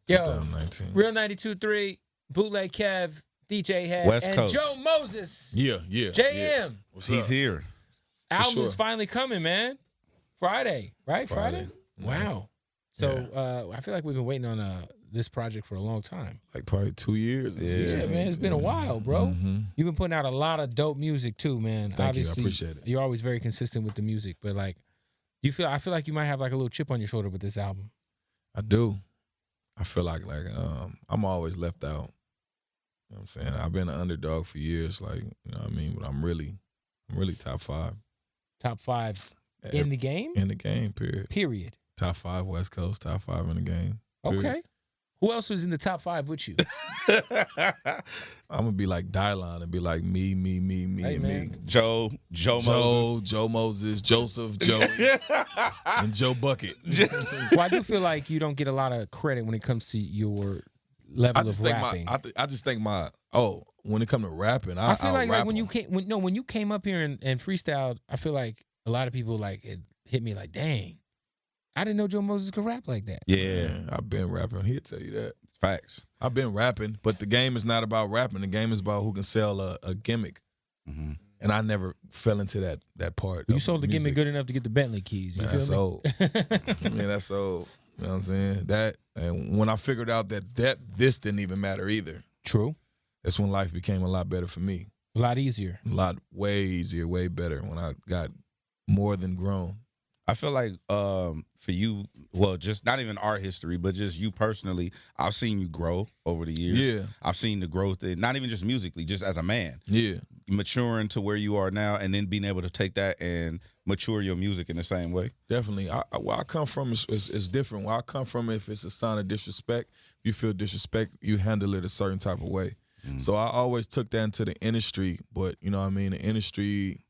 Yo, 2019. Real 92.3, Bootleg Kev DJ Hed, West and Coast. Joe Moses. Yeah. JM. What's He's up? here. Album sure. is finally coming, man. Friday, right? Friday. Wow. So I feel like we've been waiting on this project for a long time. Like probably 2 years. Yeah, man. It's been a while, bro. Mm-hmm. You've been putting out a lot of dope music too, man. Thank you. I Obviously, appreciate it. You're always very consistent with the music, but like, I feel like you might have like a little chip on your shoulder with this album. I do. I feel like I'm always left out. You know what I'm saying? I've been an underdog for years, like, you know what I mean? But I'm really top five. Top 5 in the game? In the game, period. Period. Top 5 West Coast, top 5 in the game. Period. Okay. Who else was in the top 5 with you? I'm gonna be like Dylon and be like me, Hey, and man. me. Joe Moses. Joe Moses, Joseph, Joey, and Joe Bucket. Well, I do feel like you don't get a lot of credit when it comes to your level of rapping. I just think when it comes to rapping, I feel like when you you came up here and freestyled, I feel like a lot of people like it hit me like, dang, I didn't know Joe Moses could rap like that. Yeah, I've been rapping. He'll tell you that. facts. I've been rapping, but the game is not about rapping. The game is about who can sell a gimmick. Mm-hmm. And I never fell into that part. You of sold the music. gimmick good enough to get the Bentley keys. You Man, feel that's me? old. Man, that's old. You know what I'm saying? That, and when I figured out that this didn't even matter either, True. that's when life became a lot better for me. A lot easier. Way easier, way better when I got more than grown. I feel like for you, well, just not even art history, but just you personally, I've seen you grow over the years. Yeah. I've seen the growth, in, not even just musically, just as a man. Yeah. Maturing to where you are now and then being able to take that and mature your music in the same way. Definitely. Where I come from is different. Where I come from, if it's a sign of disrespect, if you feel disrespect, you handle it a certain type of way. Mm. So I always took that into the industry. But, you know what I mean, the industry,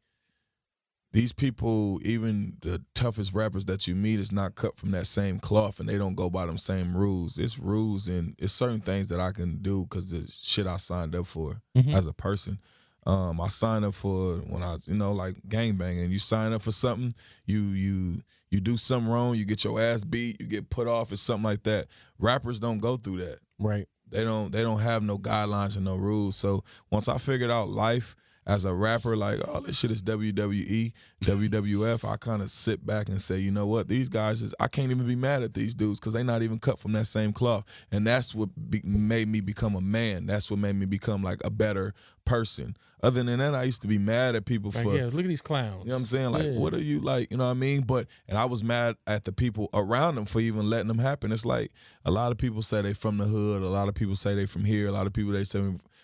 these people, even the toughest rappers that you meet, is not cut from that same cloth, and they don't go by them same rules. It's rules and it's certain things that I can do because the shit I signed up for as a person. I signed up for when I was, like gangbanging. You sign up for something, you do something wrong, you get your ass beat, you get put off or something like that. Rappers don't go through that. Right. They don't have no guidelines and no rules. So once I figured out life as a rapper, like, oh, this shit is WWE, WWF, I kind of sit back and say, you know what, these guys I can't even be mad at these dudes because they're not even cut from that same cloth. And that's what made me become a man. That's what made me become like a better person. Other than that, I used to be mad at people Like, for, yeah, look at these clowns. you know what I'm saying? Like, what are you like, you know what I mean? And I was mad at the people around them for even letting them happen. It's like a lot of people say they from the hood. A lot of people say they from here. A lot of people, they say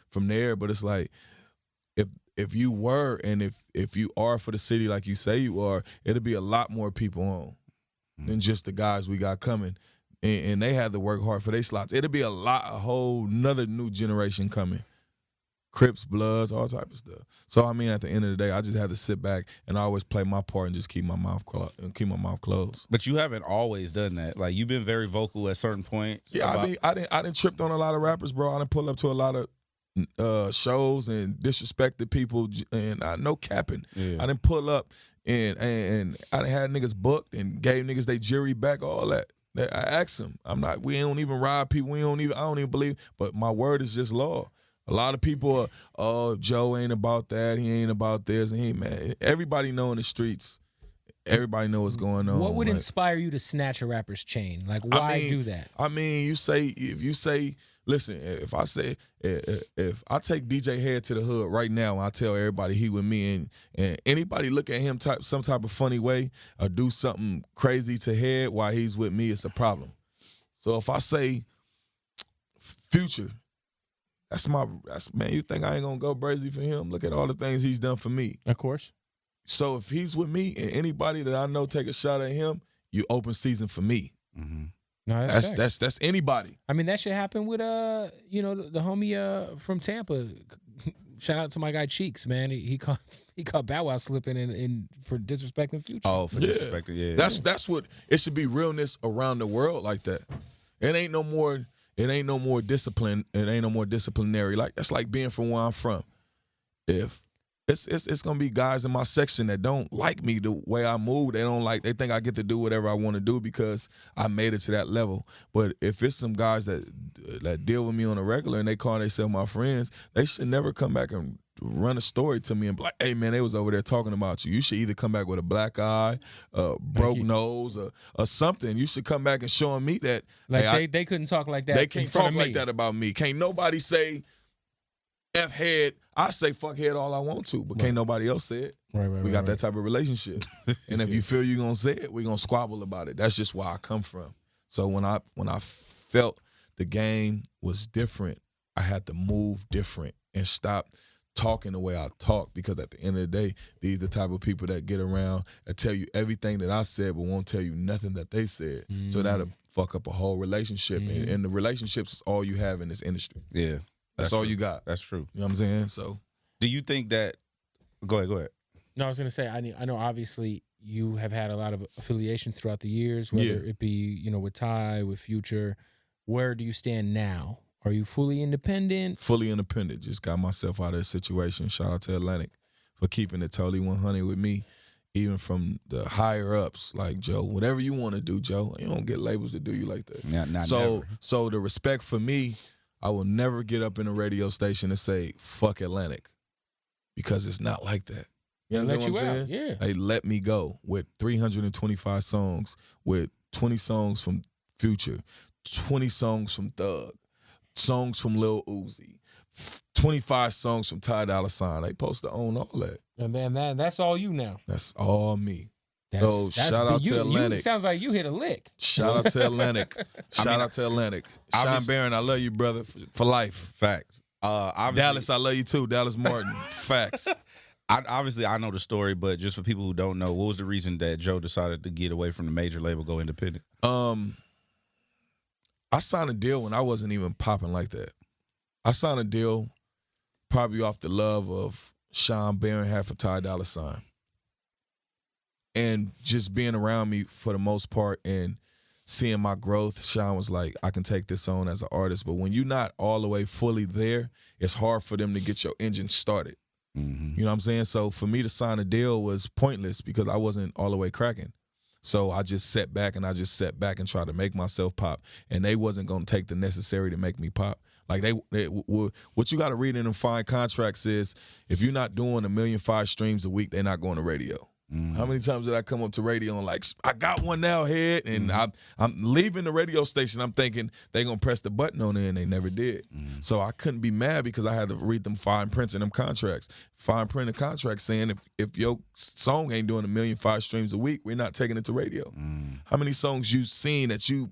from there. But it's like, if you were and if you are for the city like you say you are, it'll be a lot more people on than just the guys we got coming. And they had to work hard for their slots. It'll be a whole nother new generation coming. Crips, Bloods, all type of stuff. So I mean, at the end of the day, I just had to sit back and always play my part and just keep my mouth closed. But you haven't always done that. Like, you've been very vocal at certain points. Yeah, I didn't tripped on a lot of rappers, bro. I didn't pull up to a lot of shows and disrespected people, and I no capping. Yeah. I didn't pull up and I done had niggas booked and gave niggas they jury back, all that. I asked them. We don't even rob people. I don't even believe. But my word is just law. A lot of people are, oh, Joe ain't about that. He ain't about this. And man, everybody know in the streets. Everybody know what's going on. What would like, inspire you to snatch a rapper's chain? Like, why do that? I mean, if you say, listen, if I take DJ Hed to the hood right now and I tell everybody he with me and anybody look at him some type of funny way or do something crazy to Hed while he's with me, it's a problem. So if I say Future, man, you think I ain't gonna go crazy for him? Look at all the things he's done for me. Of course. So if he's with me and anybody that I know take a shot at him, you open season for me. Mm-hmm. No, That's anybody. I mean, that should happen with the homie from Tampa. Shout out to my guy Cheeks, man. He caught Bow Wow slipping in for disrespecting Future. Oh, for disrespecting, yeah. That's what it should be. Realness around the world like that. It ain't no more discipline. It ain't no more disciplinary. Like, that's like being from where I'm from. If it's gonna be guys in my section that don't like me the way I move. They think I get to do whatever I want to do because I made it to that level. But if it's some guys that deal with me on a regular and they call themselves my friends, they should never come back and run a story to me and be like, hey man, they was over there talking about you. You should either come back with a black eye, broke nose, or something. You should come back and showing me that hey, they couldn't talk like that. They can talk like that about me. Can't nobody say F head. I say fuck head all I want to, but can't nobody else say it. Right, we got that type of relationship. And if you feel you're gonna say it, we're gonna squabble about it. That's just where I come from. So when I felt the game was different, I had to move different and stop talking the way I talk, because at the end of the day, these are the type of people that get around and tell you everything that I said but won't tell you nothing that they said. So that'll fuck up a whole relationship. And the relationships is all you have in this industry. Yeah. That's all true. you got. That's true. You know what I'm saying? So do you think that go ahead. No, I was gonna say I know obviously you have had a lot of affiliations throughout the years, whether it be, with Ty, with Future. Where do you stand now? Are you fully independent? Fully independent. Just got myself out of the situation. Shout out to Atlantic for keeping it totally 100 with me, even from the higher ups. Like, Joe, whatever you want to do, Joe. You don't get labels that do you like that. Never. So the respect for me, I will never get up in a radio station and say, fuck Atlantic, because it's not like that. You know what I'm saying? Yeah. They let me go with 325 songs, with 20 songs from Future, 20 songs from Thug, songs from Lil Uzi, 25 songs from Ty Dolla $ign. They supposed to own all that. And then that's all you now. That's all me. That's shout out to Atlantic. Sounds like you hit a lick. Shout out to Atlantic. Shout out to Atlantic. Sean Barron, I love you, brother, for life. Facts. Dallas, I love you too. Dallas Martin. Facts. I know the story, but just for people who don't know, what was the reason that Joe decided to get away from the major label, go independent? I signed a deal when I wasn't even popping like that. I signed a deal probably off the love of Sean Barron had for Ty Dolla $ign. And just being around me for the most part and seeing my growth, Sean was like, I can take this on as an artist. But when you're not all the way fully there, it's hard for them to get your engine started. Mm-hmm. You know what I'm saying? So for me to sign a deal was pointless because I wasn't all the way cracking. So I just sat back and tried to make myself pop. And they wasn't going to take the necessary to make me pop. Like what you got to read in them fine contracts is if you're not doing 1.5 million streams a week, they're not going to radio. Mm-hmm. How many times did I come up to radio and like, I got one now, Head, and I'm leaving the radio station. I'm thinking they gonna press the button on it, and they never did. Mm-hmm. So I couldn't be mad because I had to read them fine prints in them contracts. Fine print of contracts saying if your song ain't doing 1.5 million streams a week, we're not taking it to radio. Mm. How many songs you seen that you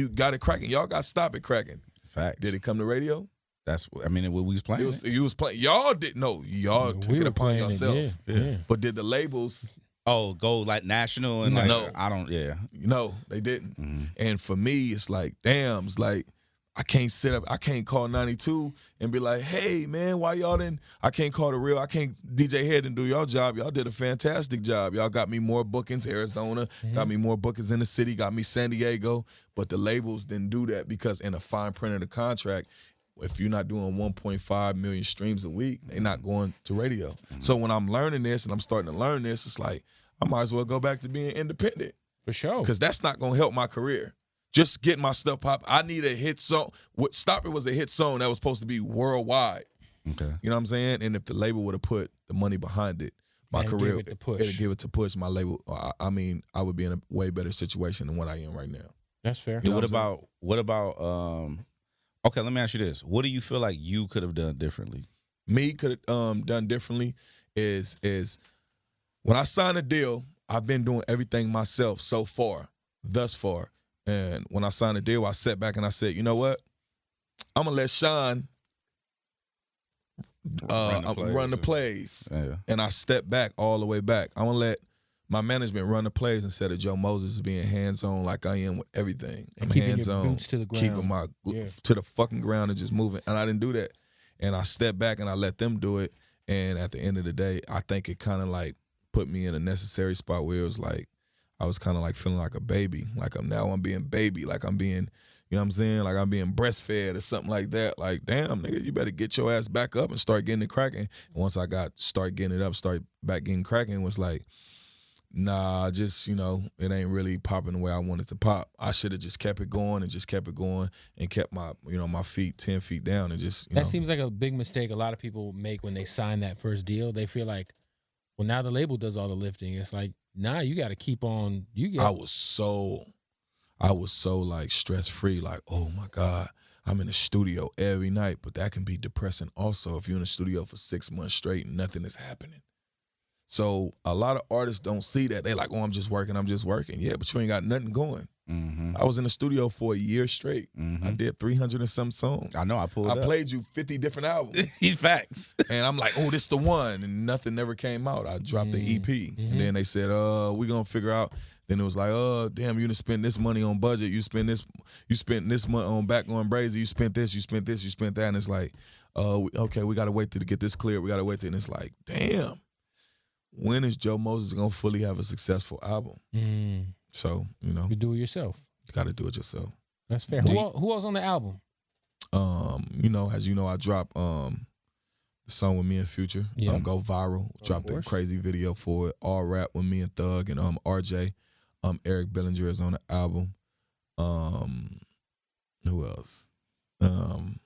got it cracking? Y'all got to stop it cracking. Fact. Did it come to radio? That's what we was playing. You was playing. Y'all didn't know. Y'all took it upon yourself. Yeah. But did the labels? Oh, go like national and like no. I don't. Yeah. No, they didn't. Mm-hmm. And for me, it's like, damn. It's like I can't sit up. I can't call 92 and be like, hey man, why y'all didn't? I can't call the real. I can't DJ Hed and do y'all job. Y'all did a fantastic job. Y'all got me more bookings, Arizona. Got me more bookings in the city. Got me San Diego. But the labels didn't do that because in a fine print of the contract, if you're not doing 1.5 million streams a week, they're not going to radio. Mm-hmm. So when I'm learning this and I'm starting to learn this, it's like I might as well go back to being independent. For sure. Because that's not going to help my career. Just getting my stuff pop. I need a hit song. Stop It was a hit song that was supposed to be worldwide. Okay. You know what I'm saying? And if the label would have put the money behind it, my career, it'd give it to push. My label, I would be in a way better situation than what I am right now. That's fair. You know what about okay, let me ask you this. What do you feel like you could have done differently? Me could have done differently is when I signed a deal, I've been doing everything myself thus far. And when I signed a deal, I sat back and I said, you know what? I'm going to let Sean run the plays. Yeah. And I stepped back all the way back. I'm going to let my management run the plays instead of Joe Moses being hands-on like I am with everything. And I'm hands-on. Your boots to the ground. Keeping my to the fucking ground and just moving. And I didn't do that. And I stepped back and I let them do it. And at the end of the day, I think it kind of like put me in a necessary spot where it was like I was kind of like feeling like a baby. Like I'm being baby. Like I'm being, You know what I'm saying? Like I'm being breastfed or something like that. Like, damn, nigga, you better get your ass back up and start getting it cracking. And once I start getting it up, start back getting cracking, was like, nah, just, it ain't really popping the way I wanted to pop. I should have just kept it going and kept my, my feet 10 feet down and just, That seems like a big mistake a lot of people make when they sign that first deal. They feel like, well, now the label does all the lifting. It's like, nah, you got to keep on. I was so like stress free, like, oh my God, I'm in the studio every night, but that can be depressing also if you're in the studio for 6 months straight and nothing is happening. So a lot of artists don't see that. They like, oh, I'm just working. Yeah, but you ain't got nothing going. I was in the studio for a year straight. I did 300 and some songs. I know, I played you 50 different albums. He's facts. And I'm like, oh, this the one. And nothing never came out. I dropped the EP. And then they said, we're going to figure out. Then it was like, oh, damn, you done spent this money on budget. You spent this money on Back Going Brazy. You spent this, you spent that. And it's like, okay, we got to wait to get this clear. We got to wait till. And it's like, damn, when is Joe Moses going to fully have a successful album? So, You do it yourself. You got to do it yourself. That's fair. Who else on the album? As you know, I dropped the song with me and Future. Go Viral. Dropped a crazy video for it. All Rap with me and Thug and RJ. Eric Bellinger is on the album. Who else? And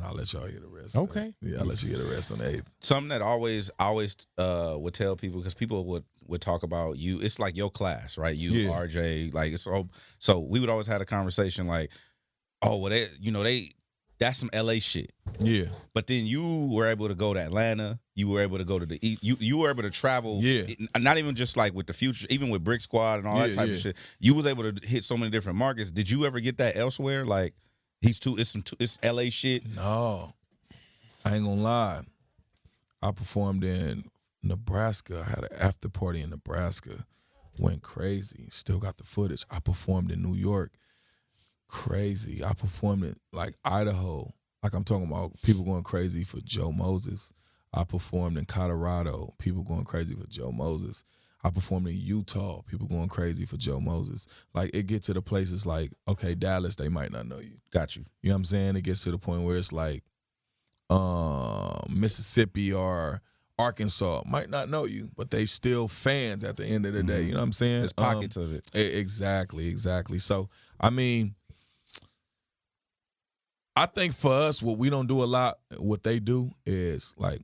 I'll let y'all hear the rest. Okay. Yeah, I'll let you hear the rest on the 8th. Something that always would tell people, because people would talk about you. It's like your class, right? You, RJ, like it's all. So we would always have a conversation like, oh, well, that's some LA shit. Yeah. But then you were able to go to Atlanta. You were able to go to the East. You were able to travel. Yeah. Not even just like with the Future, even with Brick Squad and all that type of shit. You was able to hit so many different markets. Did you ever get that elsewhere? Like, it's LA shit. No, I ain't gonna lie. I performed in Nebraska. I had an after party in Nebraska. Went crazy. Still got the footage. I performed in New York. Crazy. I performed in like Idaho. Like I'm talking about people going crazy for Joe Moses. I performed in Colorado. People going crazy for Joe Moses. I performed in Utah. People going crazy for Joe Moses. Like, it get to the places like, okay, Dallas, they might not know you. Got you. You know what I'm saying? It gets to the point where it's like Mississippi or Arkansas might not know you, but they still fans at the end of the day. You know what I'm saying? There's pockets of it. Exactly. So, I mean, I think for us, what we don't do a lot, what they do is like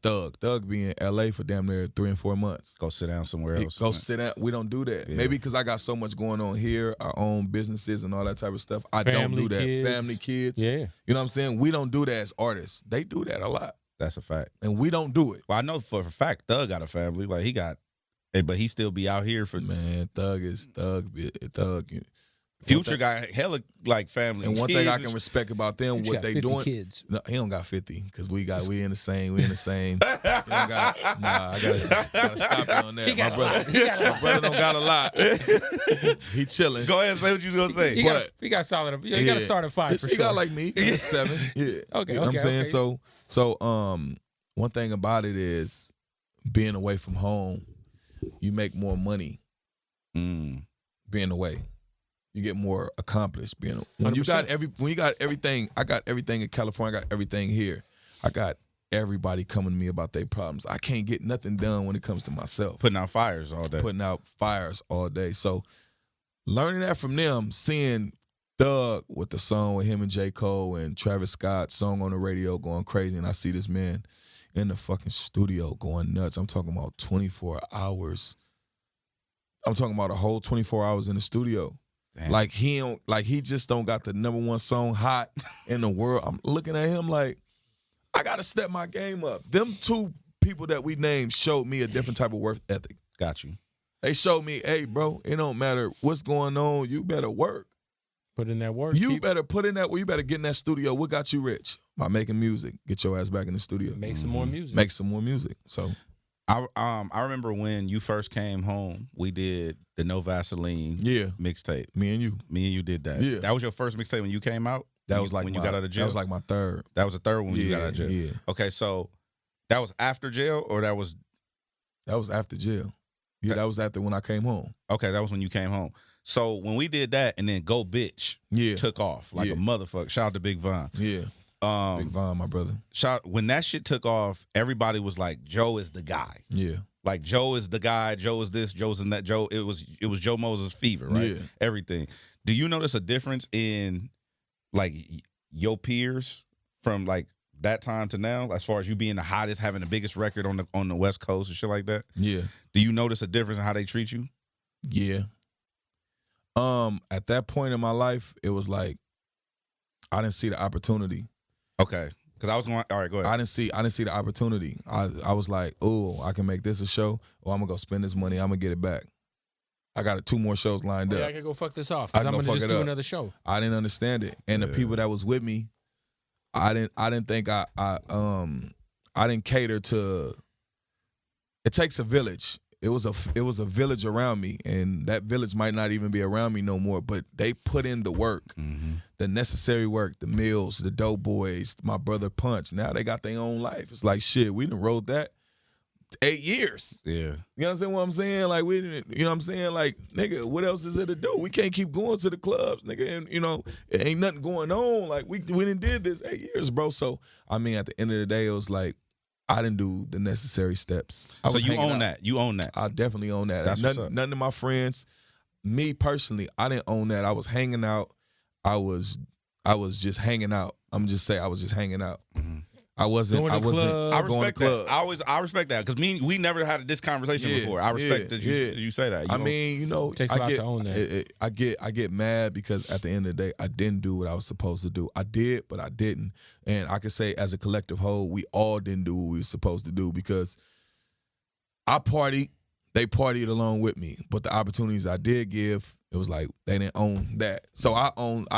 Thug. Thug be in L.A. for damn near 3 and 4 months. Go sit down somewhere else. Go sit down. We don't do that. Yeah. Maybe because I got so much going on here, our own businesses and all that type of stuff. I don't do that. Kids. Family, kids. Yeah. You know what I'm saying? We don't do that as artists. They do that a lot. That's a fact. And we don't do it. Well, I know for a fact Thug got a family. Like, but he still be out here for. Man, Thug. Future got hella like family. And one thing I can respect about them, Future what got they 50 doing. kids. No, he don't got 50 because we in the same. He don't got, I gotta stop you on that. My brother don't got a lot. He chilling. Go ahead and say what you was gonna say. He got solid. You got to start at 5 for he sure. got like me. He's 7. Yeah. Okay. You know what I'm saying? Okay. So one thing about it is being away from home, you make more money being away. You get more accomplished when 100%. You got everything. I got everything in California. I got everything here. I got everybody coming to me about their problems. I can't get nothing done when it comes to myself. Putting out fires all day. So learning that from them, seeing Thug with the song with him and J. Cole and Travis Scott, song on the radio going crazy, and I see this man in the fucking studio going nuts. I'm talking about 24 hours. I'm talking about a whole 24 hours in the studio. Damn. Like he just don't got the #1 song hot in the world. I'm looking at him like, I gotta step my game up. Them 2 people that we named showed me a different type of work ethic. Got you. They showed me, hey, bro, it don't matter what's going on. You better work. Put in that work. You better put in that work. You better get in that studio. What got you rich? By making music. Get your ass back in the studio. Make some more music. Make some more music. So I remember when you first came home, we did the No Vaseline mixtape. Me and you did that. Yeah. That was your first mixtape when you came out? That was like when you got out of jail? That was like my third. That was the third one when you got out of jail? Yeah. Okay, so that was after jail or that was after jail. Yeah, that was after when I came home. Okay, that was when you came home. So when we did that, and then Go Bitch took off like a motherfucker. Shout out to Big Von. Yeah. Big Von, my brother. When that shit took off, everybody was like, Joe is the guy. Yeah. Like Joe is the guy, Joe is this, Joe's in that. Joe, it was Joe Moses fever, right? Yeah. Everything. Do you notice a difference in like your peers from like that time to now, as far as you being the hottest, having the biggest record on the West Coast and shit like that? Yeah. Do you notice a difference in how they treat you? Yeah. At that point in my life, it was like I didn't see the opportunity. Okay. Because I was going, all right, go ahead. I didn't see the opportunity. I was like, oh, I can make this a show, or I'm gonna go spend this money, I'm gonna get it back. I got 2 more shows lined up. Yeah, I can go fuck this off because I'm gonna just do another show. I didn't understand it. And the people that was with me, I didn't think I didn't cater to. It takes a village. It was a village around me, and that village might not even be around me no more. But they put in the work, the necessary work, the Mills, the Dope Boys, my brother Punch. Now they got their own life. It's like shit. We done rode that 8 years. Yeah, you know what I'm saying? Like we didn't. You know what I'm saying? Like nigga, what else is there to do? We can't keep going to the clubs, nigga. And it ain't nothing going on. Like we done did this 8 years, bro. So I mean, at the end of the day, it was like, I didn't do the necessary steps. So you own that. You own that. I definitely own that. That's none of my friends, me personally, I didn't own that. I was hanging out. I was just hanging out. I'm just saying I was just hanging out. I wasn't. I respect that. I respect that because we never had this conversation before. I respect that you say that. I mean, it takes a lot to own that. I get mad because at the end of the day, I didn't do what I was supposed to do. I did, but I didn't. And I could say as a collective whole, we all didn't do what we were supposed to do because I partied. They partied along with me, but the opportunities I did give, it was like they didn't own that. So I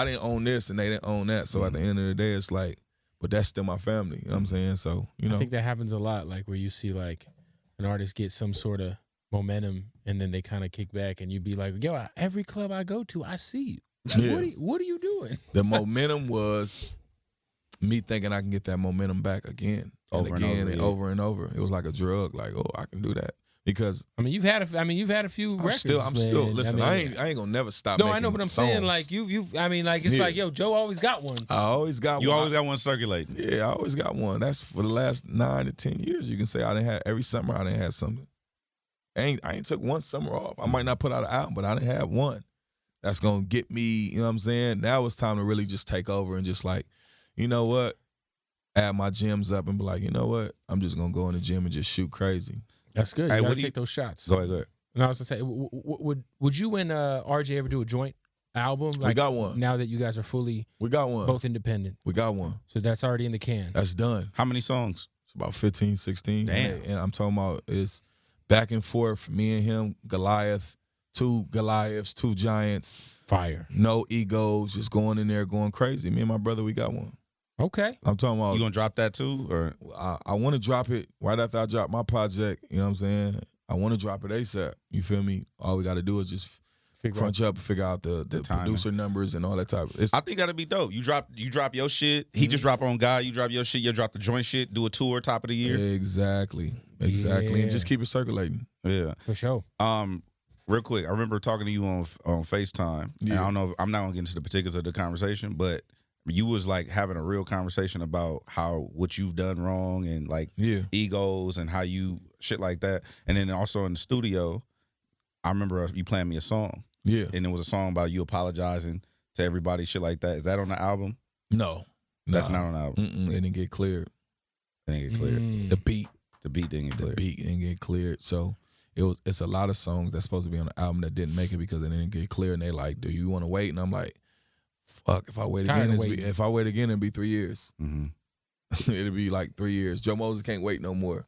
didn't own this, and they didn't own that. So at the end of the day, it's like. But that's still my family. You know what I'm saying? So, I think that happens a lot, like where you see like an artist get some sort of momentum and then they kind of kick back and you be like, yo, every club I go to, I see you. Yeah. What are you doing? The momentum was me thinking I can get that momentum back again and over and over. It was like a drug, like, oh, I can do that. Because you've had a few records. I'm still listen. I ain't gonna never stop. No, I know, but I'm saying like it's like yo, Joe always got one. I always got one. You always got one circulating. Yeah, I always got one. That's for the last 9 to 10 years. You can say I didn't have every summer. I didn't have something. I ain't took one summer off. I might not put out an album, but I didn't have one. That's gonna get me. You know what I'm saying? Now it's time to really just take over and just like, you know what, add my gyms up and be like, you know what, I'm just gonna go in the gym and just shoot crazy. That's good. You gotta take those shots. Go ahead. And I was gonna say, would you and RJ ever do a joint album? Like, we got one. Now that you guys are fully, we got one. Both independent. We got one. So that's already in the can. That's done. How many songs? It's about 15, 16. Damn. And I'm talking about it's back and forth. Me and him, Goliath, 2 Goliaths, 2 giants. Fire. No egos, just going in there, going crazy. Me and my brother, we got one. Okay. I'm talking about. You gonna drop that too, or I want to drop it right after I drop my project. You know what I'm saying? I want to drop it ASAP. You feel me? All we got to do is just crunch up and figure out the producer numbers and all that type. I think that'd be dope. You drop your shit. He just drop on God. You drop your shit. You drop the joint shit. Do a tour top of the year. Exactly. Yeah. And just keep it circulating. Yeah, for sure. Real quick, I remember talking to you on FaceTime. Yeah. And I don't know. I'm not gonna get into the particulars of the conversation, but. You was like having a real conversation about what you've done wrong and like egos and how you shit like that. And then also in the studio, I remember you playing me a song. Yeah. And it was a song about you apologizing to everybody, shit like that. Is that on the album? No. That's not on the album. It didn't get cleared. It didn't get cleared. The beat didn't get cleared. The beat didn't get cleared. So it's a lot of songs that's supposed to be on the album that didn't make it because they didn't get cleared. And they like, do you want to wait? And I'm like, fuck, if I wait again, it'd be 3 years. It'd be like 3 years. Joe Moses can't wait no more.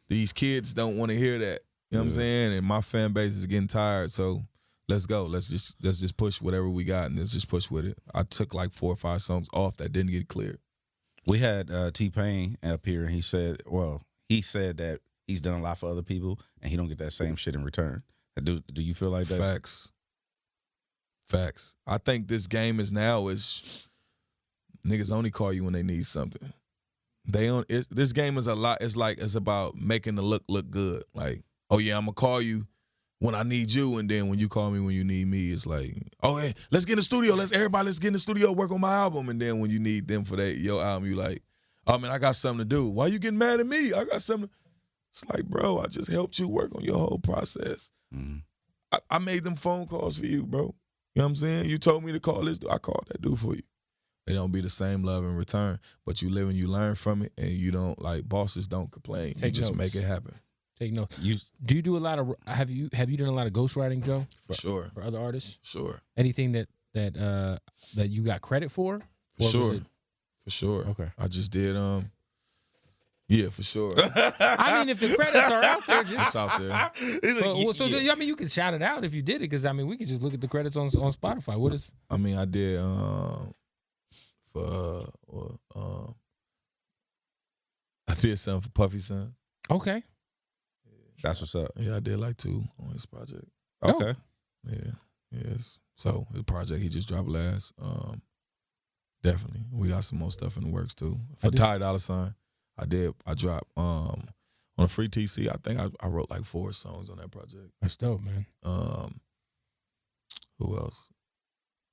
These kids don't want to hear that. You know what I'm saying? And my fan base is getting tired. So let's go. Let's just push whatever we got and let's just push with it. I took like 4 or 5 songs off that didn't get cleared. We had T-Pain up here and he said that he's done a lot for other people and he don't get that same shit in return. Do you feel like that? Facts. I think this game is niggas only call you when they need something. This game is a lot. It's about making the look good. Like, oh yeah, I'm gonna call you when I need you, and then when you call me when you need me, it's like, oh, hey, let's get in the studio. Let's get in the studio, work on my album. And then when you need them for your album, you like, oh, man, I got something to do. Why you getting mad at me? I got something. It's like, bro, I just helped you work on your whole process. Mm. I made them phone calls for you, bro. You know what I'm saying? You told me to call this dude. I called that dude for you. It don't be the same love in return, but you live and you learn from it, and you don't, like, bosses don't complain. You just make it happen. Take notes. Do you do a lot of? Have you done a lot of ghostwriting, Joe? For sure. For other artists? Sure. Anything that you got credit for? For sure. Okay. I just did. Yeah, for sure. I mean, if the credits are out there, just it's out there. I mean, you can shout it out if you did it, because I mean, we can just look at the credits on Spotify. What is? I mean, I did I did something for Puffy Son. Okay. That's what's up. Yeah, I did like 2 on his project. Okay. Yeah. Yes. So the project he just dropped last. Definitely. We got some more stuff in the works too. For Ty Dolla $ign, I dropped on a free TC, I think I wrote like 4 songs on that project. That's dope, man. Who else?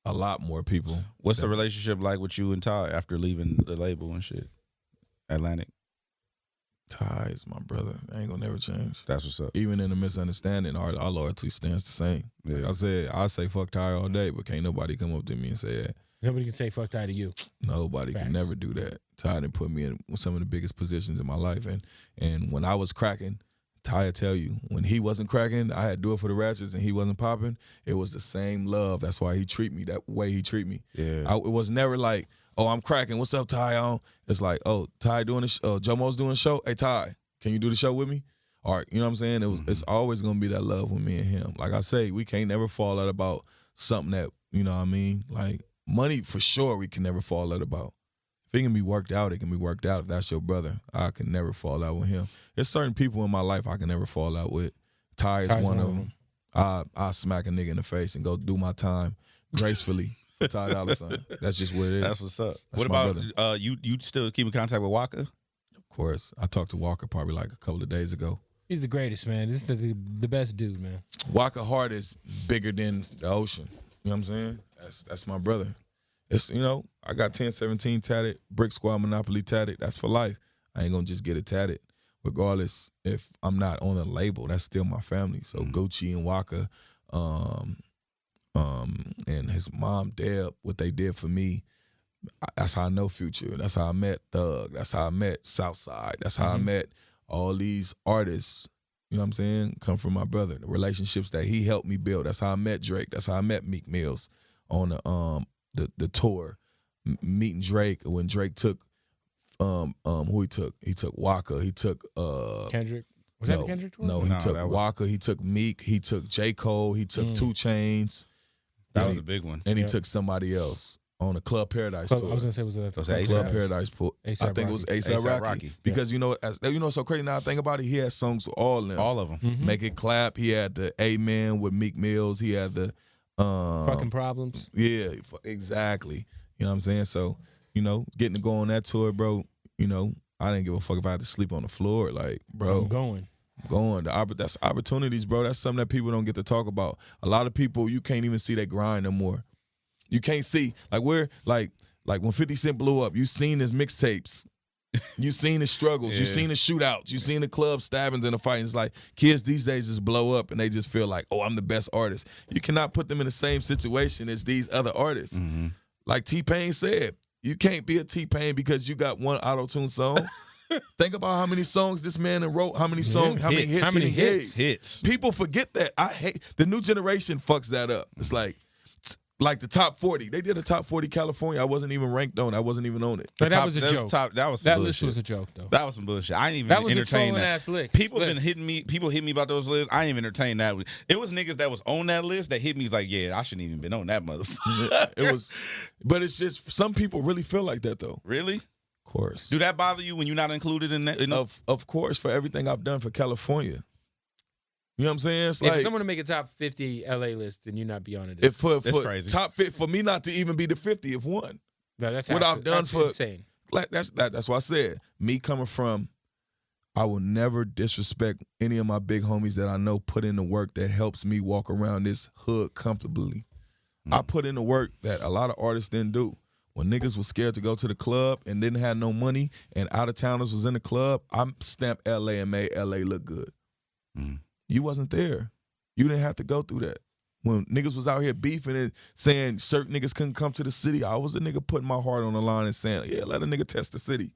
A lot more people. What's the relationship like with you and Ty after leaving the label and shit? Atlantic. Ty is my brother. I ain't gonna never change. That's what's up. Even in a misunderstanding, our loyalty stands the same. Yeah. Like I say fuck Ty all day, but can't nobody come up to me and say that. Nobody can say fuck Ty to you. Nobody can never do that. Ty didn't put me in some of the biggest positions in my life, and when I was cracking, Ty will tell you, when he wasn't cracking, I had to do it for the ratchets, and he wasn't popping. It was the same love. That's why he treat me that way he treat me. Yeah. It was never like, oh, I'm cracking. What's up, Ty? It's like, oh, Ty doing the Jomo's doing a show. Hey, Ty, can you do the show with me? All right, you know what I'm saying? It's always gonna be that love with me and him. Like I say, we can't never fall out about something that, you know what I mean? Like money, for sure, we can never fall out about. If it can be worked out, it can be worked out. If that's your brother, I can never fall out with him. There's certain people in my life I can never fall out with. Ty's one of them. I smack a nigga in the face and go do my time gracefully for Ty Dolla $ign. That's just what it is. That's what's up. That's what about you still keep in contact with Waka? Of course. I talked to Walker probably like a couple of days ago. He's the greatest, man. This is the best dude, man. Waka heart is bigger than the ocean. You know what I'm saying? That's my brother. It's, you know, I got 1017 tatted, Brick Squad Monopoly tatted. That's for life. I ain't gonna just get it tatted. Regardless if I'm not on a label, that's still my family. So Gucci and Waka, and his mom Deb, what they did for me, that's how I know Future. That's how I met Thug. That's how I met Southside. That's how I met all these artists. You know what I'm saying? Come from my brother. The relationships that he helped me build. That's how I met Drake. That's how I met Meek Mills on the tour. Meeting Drake when Drake took who he took? He took Waka. He took Kendrick. Was that the Kendrick tour? No, he took Waka. He took Meek. He took J. Cole. He took 2 Chainz. That was a big one. And he took somebody else on the Club Paradise tour. I was gonna say, was that Club Paradise tour? I think it was A$AP Rocky. Because you know, it's so crazy now I think about it. He had songs with all of them. All of them. Make It Clap. He had the Amen with Meek Mills. He had the Fucking Problems. Yeah, exactly. You know what I'm saying? So, you know, getting to go on that tour, bro, you know, I didn't give a fuck if I had to sleep on the floor. Like, bro. I'm going. That's opportunities, bro. That's something that people don't get to talk about. A lot of people, you can't even see that grind no more. You can't see. Like, we're like when 50 Cent blew up, you seen his mixtapes. You seen the struggles. You seen the shootouts. You seen the club stabbings and the fighting. It's like kids these days just blow up and they just feel like, oh, I'm the best artist. You cannot put them in the same situation as these other artists. Like T-Pain said, you can't be a T-Pain because you got one auto-tune song. Think about how many songs this man wrote, how many songs, how many hits. People forget that. I hate the new generation fucks that up. It's like the top 40. They did a top 40 California. I wasn't even ranked on. I wasn't even on it. But that was a joke. That list was a joke, though. That was some bullshit. I ain't even entertain that. That was a trolling ass list. People hit me about those lists. I ain't even entertain that. It was niggas that was on that list that hit me like, yeah, I shouldn't even been on that motherfucker. It was, but it's just some people really feel like that though. Really? Of course. Do that bother you when you're not included in that? Of course, for everything I've done for California. You know what I'm saying? It's if someone to make a top 50 LA list and you not be on it, it's crazy. Top 50 for me not to even be the 50th one. No, that's what I've done for insane. That's why I said me coming from I will never disrespect any of my big homies that I know put in the work that helps me walk around this hood comfortably. I put in the work that a lot of artists didn't do. When niggas was scared to go to the club and didn't have no money and out-of-towners was in the club, I stamped L.A. and made L.A. look good. You wasn't there. You didn't have to go through that. When niggas was out here beefing and saying certain niggas couldn't come to the city, I was a nigga putting my heart on the line and saying, yeah, let a nigga test the city.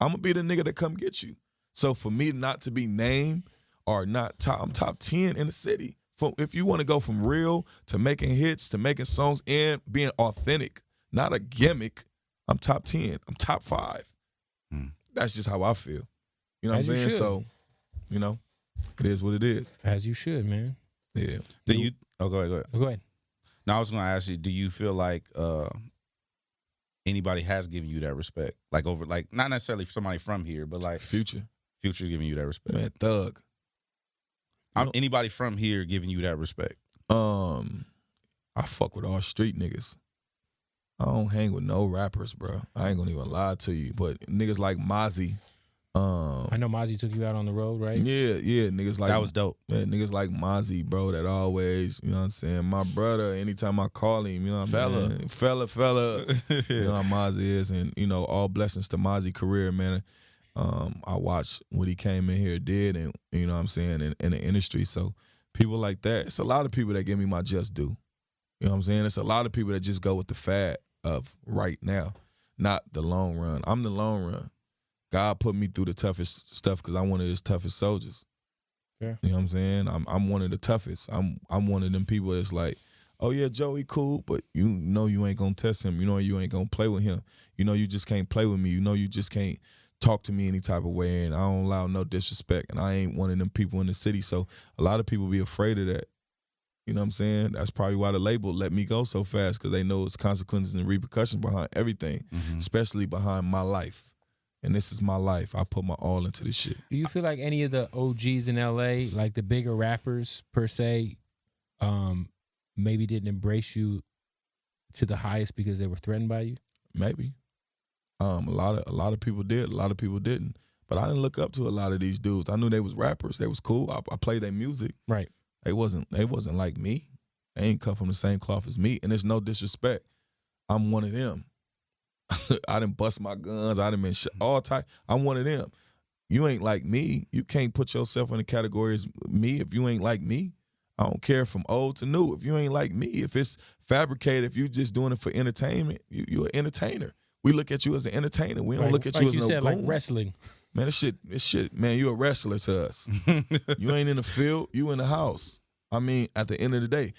I'm going to be the nigga that come get you. So for me not to be named or not top, I'm top 10 in the city. If you want to go from real to making hits to making songs and being authentic, not a gimmick, I'm top 10. I'm top 5. That's just how I feel. You know what I'm saying? So, you know, it is what it is. As you should, man. Yeah. Do you? Oh, go ahead. Go ahead. Now I was going to ask you, do you feel like anybody has given you that respect? Like over, like not necessarily somebody from here, but like Future giving you that respect. Man, Thug. Anybody from here giving you that respect? I fuck with all street niggas. I don't hang with no rappers, bro. I ain't gonna even lie to you, but niggas like Mozzie. I know Mozzie took you out on the road, right? Yeah, niggas like that was dope. Man, niggas like Mozzie, bro, that always, you know what I'm saying? My brother, anytime I call him, you know what I'm saying? Fella. You know how Mozzie is, and, you know, all blessings to Mozzie's career, man. I watched what he came in here did, and, you know what I'm saying, in the industry. So people like that, it's a lot of people that give me my just due. You know what I'm saying? It's a lot of people that just go with the fad of right now, not the long run. I'm the long run. God put me through the toughest stuff because I'm one of his toughest soldiers. Yeah. You know what I'm saying? I'm one of the toughest. I'm one of them people that's like, oh yeah, Joey cool, but you know you ain't gonna test him. You know you ain't gonna play with him. You know you just can't play with me. You know you just can't talk to me any type of way, and I don't allow no disrespect. And I ain't one of them people in the city. So a lot of people be afraid of that. You know what I'm saying? That's probably why the label let me go so fast, because they know it's consequences and repercussions behind everything, especially behind my life. And this is my life. I put my all into this shit. Do you feel like any of the OGs in LA, like the bigger rappers per se, maybe didn't embrace you to the highest because they were threatened by you? Maybe. A lot of people did. A lot of people didn't. But I didn't look up to a lot of these dudes. I knew they was rappers. They was cool. I played their music. Right. They wasn't like me. They ain't come from the same cloth as me. And it's no disrespect. I'm one of them. I done bust my guns. I done been all type. I'm one of them. You ain't like me. You can't put yourself in the category as me if you ain't like me. I don't care from old to new. If you ain't like me, if it's fabricated, if you just doing it for entertainment, you're an entertainer. We look at you as an entertainer. We don't look at you as no goon. Like wrestling. Man, this shit, man, you a wrestler to us. You ain't in the field, you in the house. I mean, at the end of the day,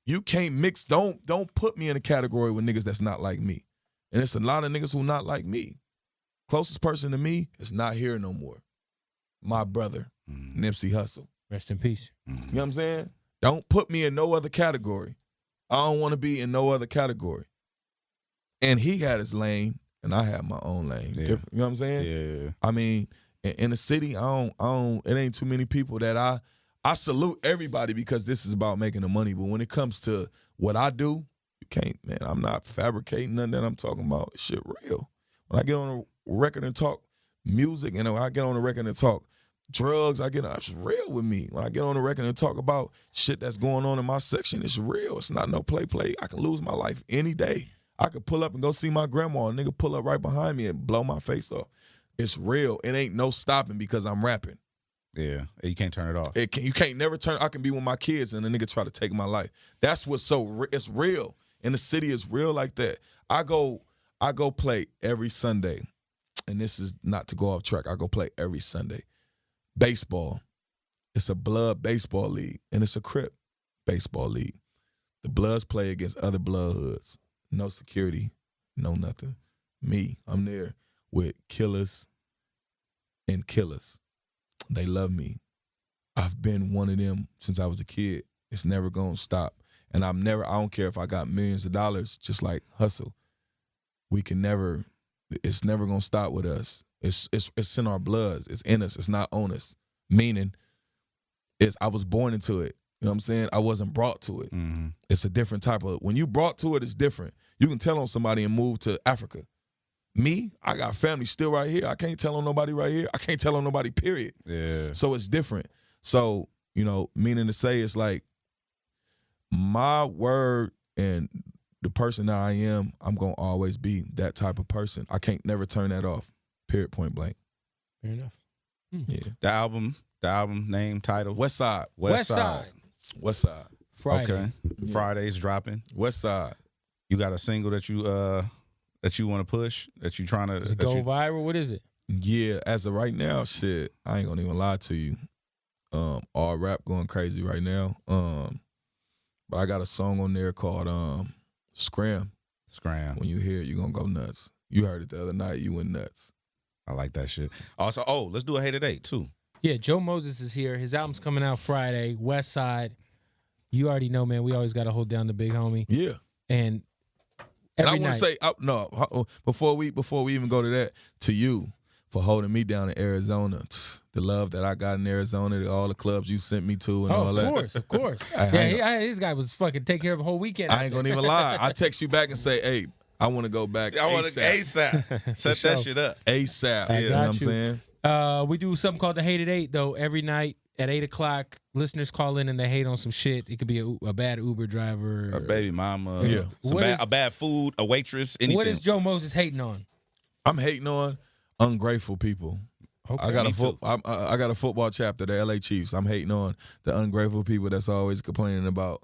you can't mix, don't put me in a category with niggas that's not like me. And it's a lot of niggas who not like me. Closest person to me is not here no more. My brother, Nipsey Hussle. Rest in peace. You know what I'm saying? Don't put me in no other category. I don't want to be in no other category. And he had his lane, and I had my own lane. Yeah. Different, you know what I'm saying? Yeah. I mean, in the city, I don't. It ain't too many people that I salute everybody because this is about making the money. But when it comes to what I do, you can't, man. I'm not fabricating nothing that I'm talking about. Shit real. When I get on a record and talk music, and when I get on a record and talk drugs, it's real with me. When I get on the record and talk about shit that's going on in my section, it's real. It's not no play. I can lose my life any day. I could pull up and go see my grandma. A nigga pull up right behind me and blow my face off. It's real. It ain't no stopping because I'm rapping. Yeah, you can't turn it off. You can't never turn. I can be with my kids and a nigga try to take my life. That's what's it's real. And the city is real like that. I go play every Sunday, and this is not to go off track. I go play every Sunday. Baseball. It's a blood baseball league, and it's a Crip baseball league. The Bloods play against other blood hoods. No security, no nothing. Me, I'm there with killers and killers. They love me. I've been one of them since I was a kid. It's never gonna stop. And I don't care if I got millions of dollars, just like Hustle. It's never gonna stop with us. It's in our bloods. It's in us. It's not on us. Meaning, I was born into it. You know what I'm saying? I wasn't brought to it. It's a different type of, when you brought to it, it's different. You can tell on somebody and move to Africa. Me, I got family still right here. I can't tell on nobody right here. I can't tell on nobody, period. Yeah. So it's different. So, meaning to say it's like my word and the person that I am, I'm going to always be that type of person. I can't never turn that off, period, point blank. Fair enough. Yeah. The album name, title? West Side. West Side. West Side. Friday. Okay. Yeah. Friday's dropping. West Side. You got a single that you want to push, that you trying to Does it go viral? What is it? Yeah, as of right now, shit, I ain't gonna even lie to you. All rap going crazy right now. But I got a song on there called Scram. When you hear it, you're gonna go nuts. You heard it the other night, you went nuts. I like that shit. Also, let's do a Hated 8 too. Yeah, Joe Moses is here. His album's coming out Friday. West Side. You already know, man. We always got to hold down the big homie. Yeah. And I every want to say, before we even go to that, to you for holding me down in Arizona, the love that I got in Arizona, all the clubs you sent me to, and all that. Of course. This guy was fucking take care of a whole weekend. I ain't gonna even lie. I text you back and say, hey, I want to go back. I want to ASAP. Set that shit up. ASAP. You know what I'm saying? We do something called the Hated 8, though, every night at 8 o'clock. Listeners call in and they hate on some shit. It could be a bad Uber driver. A baby mama. Yeah. A bad food, a waitress, anything. What is Joe Moses hating on? I'm hating on ungrateful people. Okay. I got a football chapter, the LA Chiefs. I'm hating on the ungrateful people that's always complaining about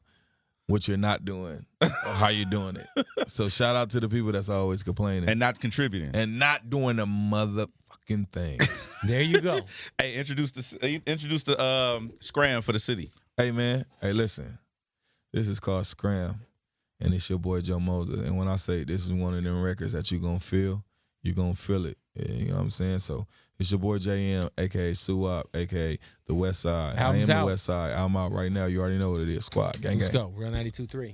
what you're not doing or how you're doing it. So shout out to the people that's always complaining. And not contributing. And not doing a motherfucking thing. There you go. Hey, introduce the Scram for the city. Hey, man. Hey, listen. This is called Scram, and it's your boy Joe Moses. And when I say this is one of them records that you're going to feel, you're going to feel it. You know what I'm saying? So it's your boy JM, a.k.a. Suwop, a.k.a. The West Side. Album's I am out. The West Side. I'm out right now. You already know what it is. Squad. Gang, Let's gang. go. We're on 92.3.